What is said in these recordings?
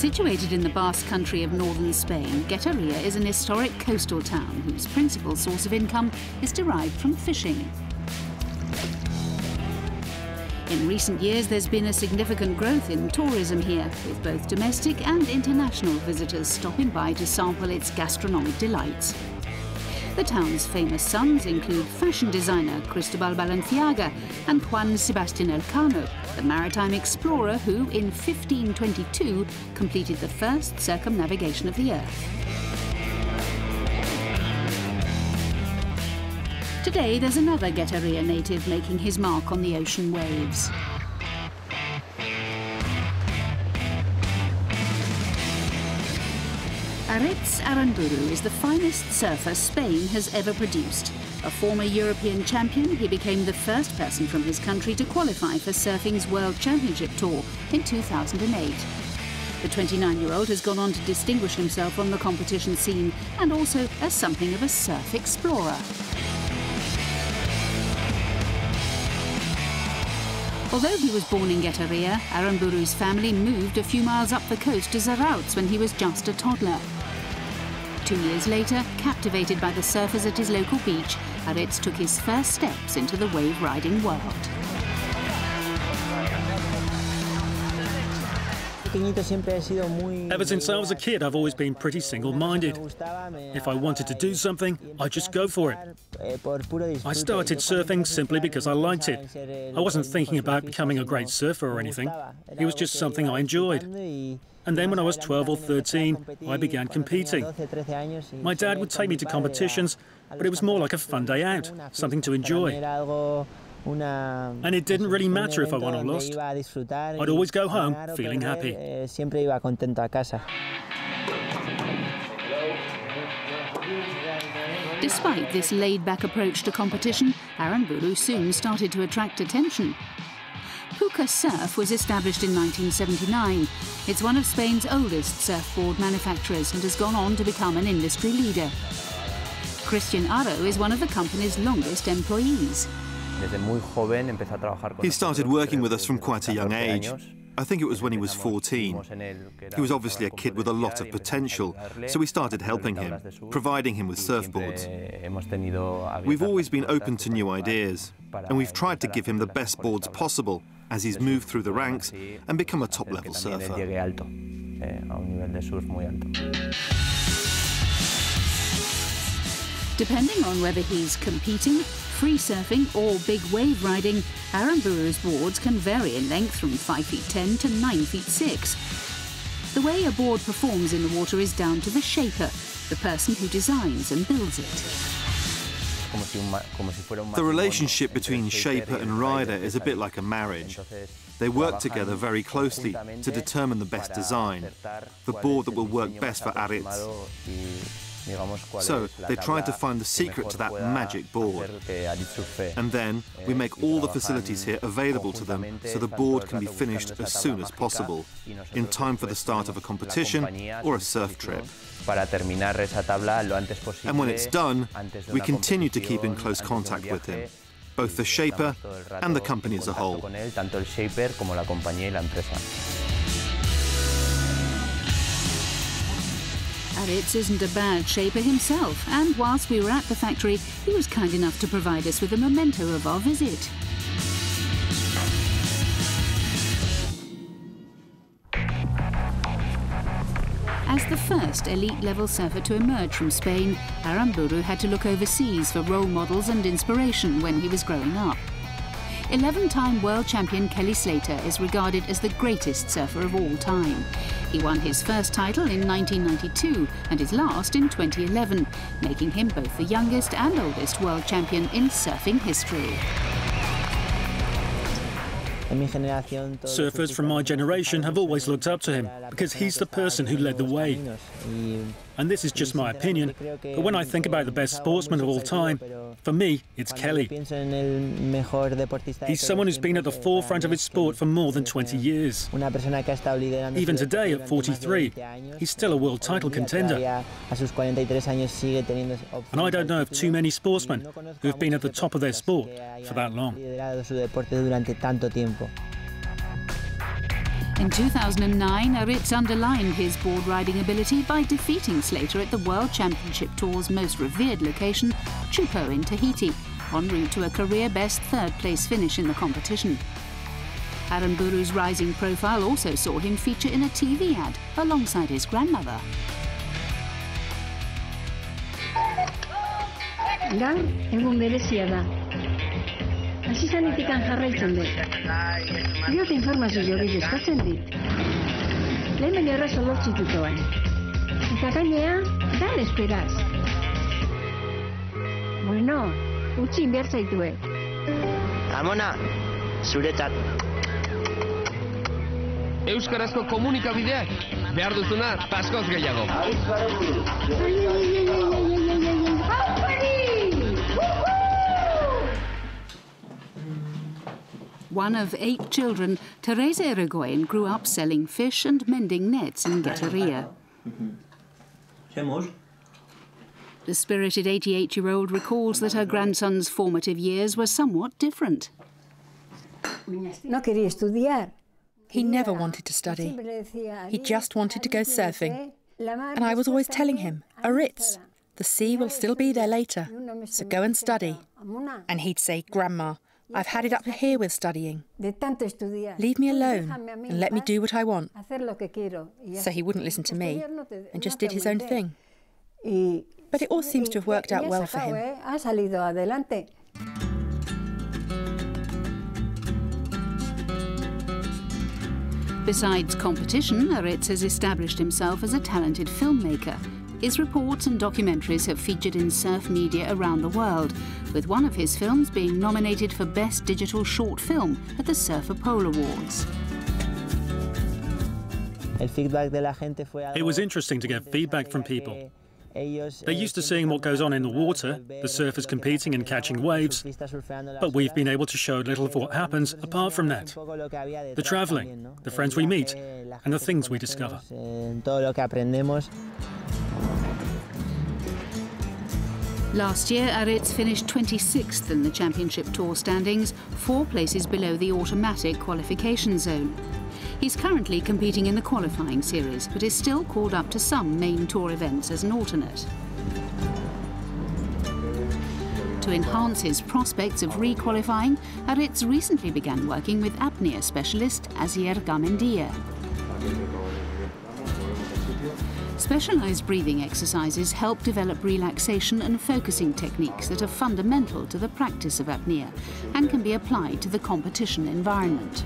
Situated in the Basque Country of northern Spain, Guetaria is an historic coastal town whose principal source of income is derived from fishing. In recent years, there's been a significant growth in tourism here, with both domestic and international visitors stopping by to sample its gastronomic delights. The town's famous sons include fashion designer Cristobal Balenciaga and Juan Sebastian Elcano, the maritime explorer who, in 1522, completed the first circumnavigation of the Earth. Today, there's another Guetaria native making his mark on the ocean waves. Aritz Aranburu is the finest surfer Spain has ever produced. A former European champion, he became the first person from his country to qualify for surfing's World Championship Tour in 2008. The 29-year-old has gone on to distinguish himself on the competition scene and also as something of a surf explorer. Although he was born in Guetaria, Aranburu's family moved a few miles up the coast to Aritz when he was just a toddler. 2 years later, captivated by the surfers at his local beach, Aritz took his first steps into the wave-riding world. Ever since I was a kid, I've always been pretty single-minded. If I wanted to do something, I'd just go for it. I started surfing simply because I liked it. I wasn't thinking about becoming a great surfer or anything. It was just something I enjoyed. And then when I was 12 or 13, I began competing. My dad would take me to competitions, but it was more like a fun day out, something to enjoy. And it didn't really matter if I won or lost. I'd always go home feeling happy. Despite this laid-back approach to competition, Aranburu soon started to attract attention. Puka Surf was established in 1979. It's one of Spain's oldest surfboard manufacturers and has gone on to become an industry leader. Christian Aro is one of the company's longest employees. He started working with us from quite a young age. I think it was when he was 14. He was obviously a kid with a lot of potential, so we started helping him, providing him with surfboards. We've always been open to new ideas, and we've tried to give him the best boards possible as he's moved through the ranks and become a top-level surfer. Depending on whether he's competing, free surfing or big wave riding, Aranburu's boards can vary in length from 5 feet 10 to 9 feet 6. The way a board performs in the water is down to the shaper, the person who designs and builds it. The relationship between shaper and rider is a bit like a marriage. They work together very closely to determine the best design, the board that will work best for Aritz. So they tried to find the secret to that magic board. And then we make all the facilities here available to them so the board can be finished as soon as possible, in time for the start of a competition or a surf trip. And when it's done, we continue to keep in close contact with him, both the shaper and the company as a whole. Aritz isn't a bad shaper himself, and whilst we were at the factory, he was kind enough to provide us with a memento of our visit. As the first elite-level surfer to emerge from Spain, Aranburu had to look overseas for role models and inspiration when he was growing up. 11-time world champion Kelly Slater is regarded as the greatest surfer of all time. He won his first title in 1992 and his last in 2011, making him both the youngest and oldest world champion in surfing history. Surfers from my generation have always looked up to him because he's the person who led the way. And this is just my opinion, but when I think about the best sportsman of all time, for me, it's Kelly. He's someone who's been at the forefront of his sport for more than 20 years. Even today, at 43, he's still a world title contender. And I don't know of too many sportsmen who have been at the top of their sport for that long. In 2009, Aritz underlined his board riding ability by defeating Slater at the World Championship Tour's most revered location, Chupo in Tahiti, en route to a career-best third-place finish in the competition. Aranburu's rising profile also saw him feature in a TV ad alongside his grandmother. Gaur, egun berezia da. Hasi zanetikan jarraitzen dut. Diot informazio gehiago eskatzen dit. Lehen baino errazo lortzitutoan. Eta gainea, dan esperaz. Bueno, utzi behar zaitue. Amona, zuretzat. Euskarazko komunikabideak, behar duzuna, paskoz gehiago. One of 8 children, Teresa Irigoyen grew up selling fish and mending nets in Gueteria. The spirited 88-year-old recalls that her grandson's formative years were somewhat different. No quería estudiar. He never wanted to study. He just wanted to go surfing. And I was always telling him, Aritz, the sea will still be there later, so go and study. And he'd say, Grandma, I've had it up to here with studying. Leave me alone and let me do what I want. So he wouldn't listen to me and just did his own thing. But it all seems to have worked out well for him. Besides competition, Aritz has established himself as a talented filmmaker. His reports and documentaries have featured in surf media around the world, with one of his films being nominated for Best Digital Short Film at the Surfer Pole Awards. It was interesting to get feedback from people. They're used to seeing what goes on in the water, the surfers competing and catching waves, but we've been able to show a little of what happens apart from that. The travelling, the friends we meet, and the things we discover. Last year, Aritz finished 26th in the championship tour standings, 4 places below the automatic qualification zone. He's currently competing in the qualifying series, but is still called up to some main tour events as an alternate. To enhance his prospects of re-qualifying, Aritz recently began working with apnea specialist Asier Gamendia. Specialised breathing exercises help develop relaxation and focusing techniques that are fundamental to the practice of apnea and can be applied to the competition environment.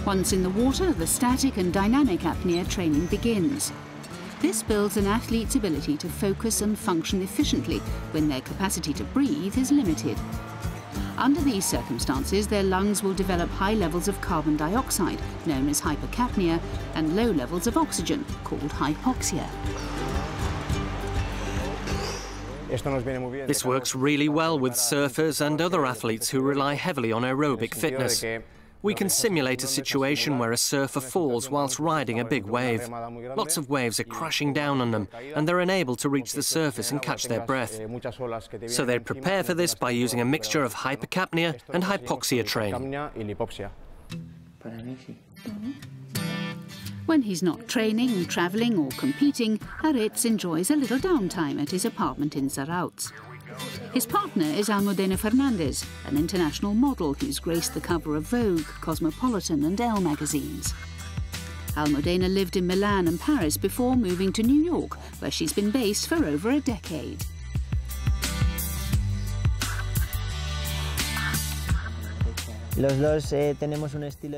Once in the water, the static and dynamic apnea training begins. This builds an athlete's ability to focus and function efficiently when their capacity to breathe is limited. Under these circumstances, their lungs will develop high levels of carbon dioxide, known as hypercapnia, and low levels of oxygen, called hypoxia. This works really well with surfers and other athletes who rely heavily on aerobic fitness. We can simulate a situation where a surfer falls whilst riding a big wave. Lots of waves are crashing down on them, and they're unable to reach the surface and catch their breath. So they prepare for this by using a mixture of hypercapnia and hypoxia training. When he's not training, travelling or competing, Aritz enjoys a little downtime at his apartment in Zarautz. His partner is Almudena Fernandez, an international model who's graced the cover of Vogue, Cosmopolitan and Elle magazines. Almudena lived in Milan and Paris before moving to New York, where she's been based for over a decade.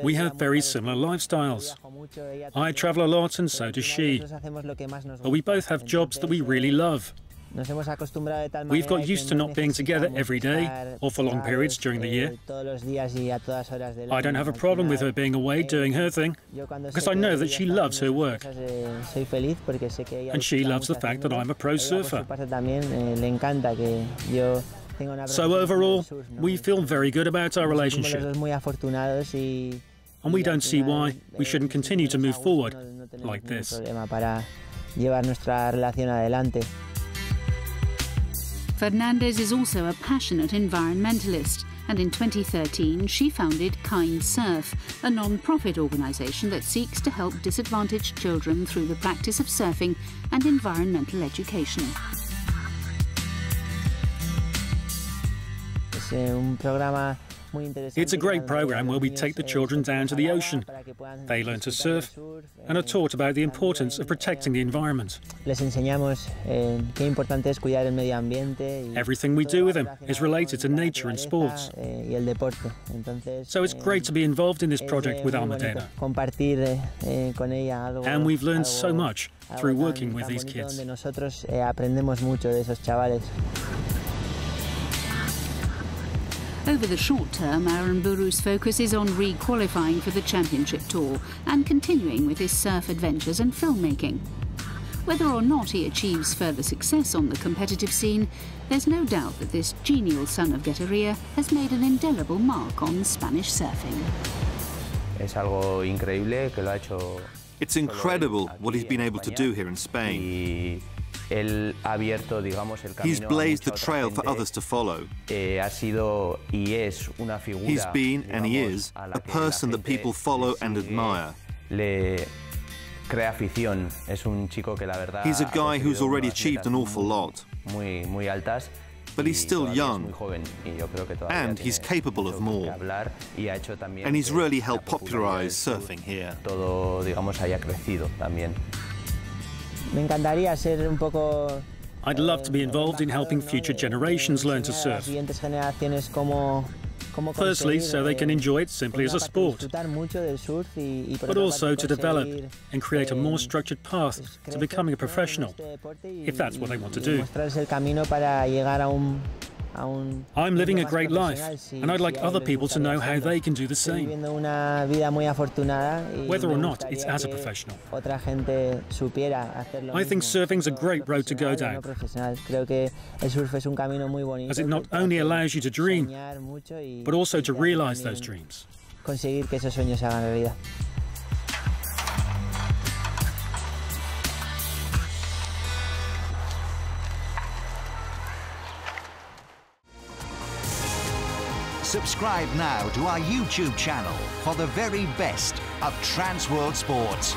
We have very similar lifestyles. I travel a lot and so does she. But we both have jobs that we really love. We've got used to not being together every day or for long periods during the year. I don't have a problem with her being away doing her thing, because I know that she loves her work. And she loves the fact that I'm a pro surfer. So overall, we feel very good about our relationship. And we don't see why we shouldn't continue to move forward like this. Fernandez is also a passionate environmentalist and in 2013 she founded Kind Surf, a non-profit organisation that seeks to help disadvantaged children through the practice of surfing and environmental education. It's a great program where we take the children down to the ocean. They learn to surf and are taught about the importance of protecting the environment. Everything we do with them is related to nature and sports. So it's great to be involved in this project with Almudena. And we've learned so much through working with these kids. Over the short term, Aranburu's focus is on re-qualifying for the championship tour and continuing with his surf adventures and filmmaking. Whether or not he achieves further success on the competitive scene, there's no doubt that this genial son of Gueterria has made an indelible mark on Spanish surfing. It's incredible what he's been able to do here in Spain. He's blazed the trail for others to follow. He's been, and he is, a person that people follow and admire. He's a guy who's already achieved an awful lot. But he's still young, and he's capable of more. And he's really helped popularize surfing here. I'd love to be involved in helping future generations learn to surf. Firstly, so they can enjoy it simply as a sport, but also to develop and create a more structured path to becoming a professional, if that's what they want to do. I'm living a great life, and I'd like other people to know how they can do the same, whether or not it's as a professional. I think surfing's a great road to go down, as it not only allows you to dream, but also to realize those dreams. Subscribe now to our YouTube channel for the very best of Trans World Sports.